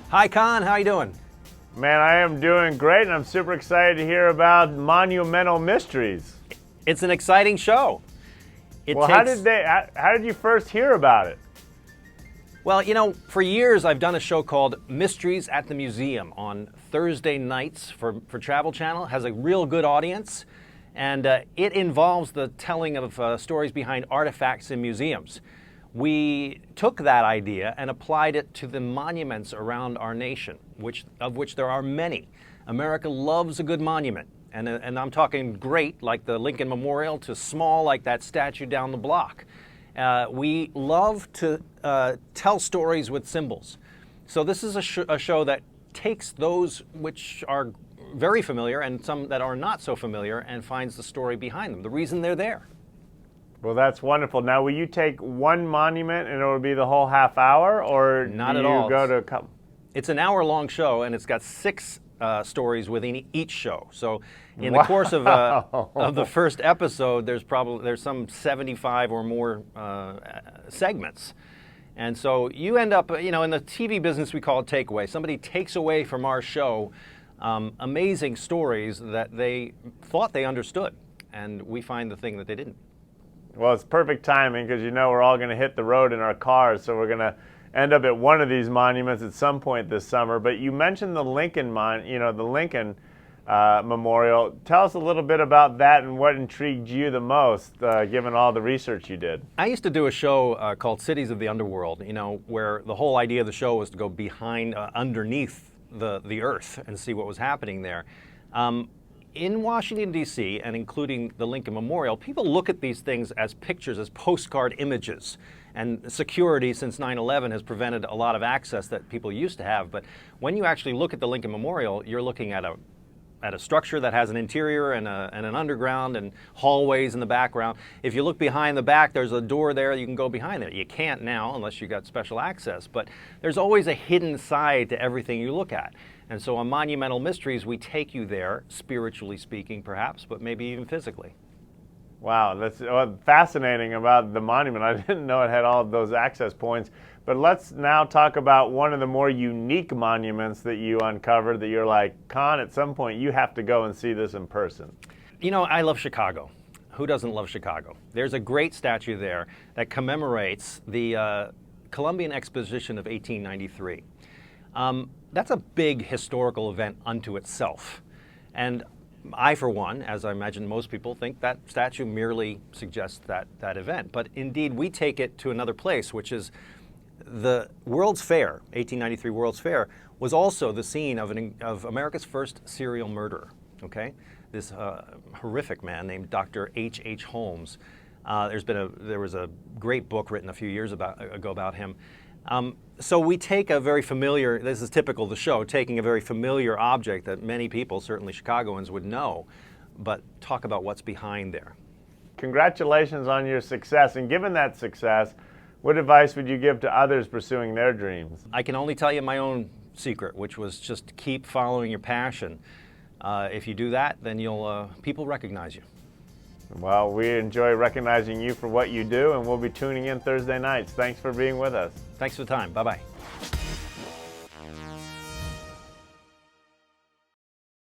Hi, Conn. How you doing? Man, I am doing great, and I'm super excited to hear about Monumental Mysteries. It's an exciting show. How did you first hear about it? Well, you know, for years I've done a show called Mysteries at the Museum on Thursday nights for Travel Channel. It has a real good audience, and it involves the telling of stories behind artifacts in museums. We took that idea and applied it to the monuments around our nation, of which there are many. America loves a good monument, and I'm talking great, like the Lincoln Memorial, to small, like that statue down the block. We love to tell stories with symbols. So this is a show that takes those which are very familiar and some that are not so familiar and finds the story behind them, the reason they're there. Well, that's wonderful. Now, will you take one monument and it will be the whole half hour, or not do at you all. Go to a couple? It's an hour-long show, and it's got 6 stories within each show. So, in the course of the first episode, there's some 75 or more segments, and so you end up, you know, in the TV business we call it takeaway. Somebody takes away from our show amazing stories that they thought they understood, and we find the thing that they didn't. Well, it's perfect timing because you know we're all going to hit the road in our cars, so we're going to end up at one of these monuments at some point this summer. But you mentioned the Lincoln Memorial. Tell us a little bit about that and what intrigued you the most, given all the research you did. I used to do a show called Cities of the Underworld, you know, where the whole idea of the show was to go behind, underneath the earth and see what was happening there. In Washington, D.C., and including the Lincoln Memorial, people look at these things as pictures, as postcard images. And security since 9/11 has prevented a lot of access that people used to have. But when you actually look at the Lincoln Memorial, you're looking at a structure that has an interior and an underground and hallways in the background. If you look behind the back, there's a door there. You can go behind there. You can't now unless you got special access. But there's always a hidden side to everything you look at. And so on Monumental Mysteries, we take you there, spiritually speaking perhaps, but maybe even physically. Wow, that's fascinating about the monument. I didn't know it had all of those access points. But let's now talk about one of the more unique monuments that you uncovered that you're like, Conn, at some point you have to go and see this in person. You know, I love Chicago. Who doesn't love Chicago? There's a great statue there that commemorates the Columbian Exposition of 1893. That's a big historical event unto itself. And I, for one, as I imagine most people, think that statue merely suggests that event. But indeed, we take it to another place, which is the World's Fair, 1893 World's Fair, was also the scene of America's first serial murderer, okay? This horrific man named Dr. H.H. Holmes. There was a great book written a few years ago about him. So we take a very familiar, this is typical of the show, taking a very familiar object that many people, certainly Chicagoans, would know, but talk about what's behind there. Congratulations on your success. And given that success, what advice would you give to others pursuing their dreams? I can only tell you my own secret, which was just keep following your passion. If you do that, then people recognize you. Well, we enjoy recognizing you for what you do, and we'll be tuning in Thursday nights. Thanks for being with us. Thanks for the time. Bye-bye.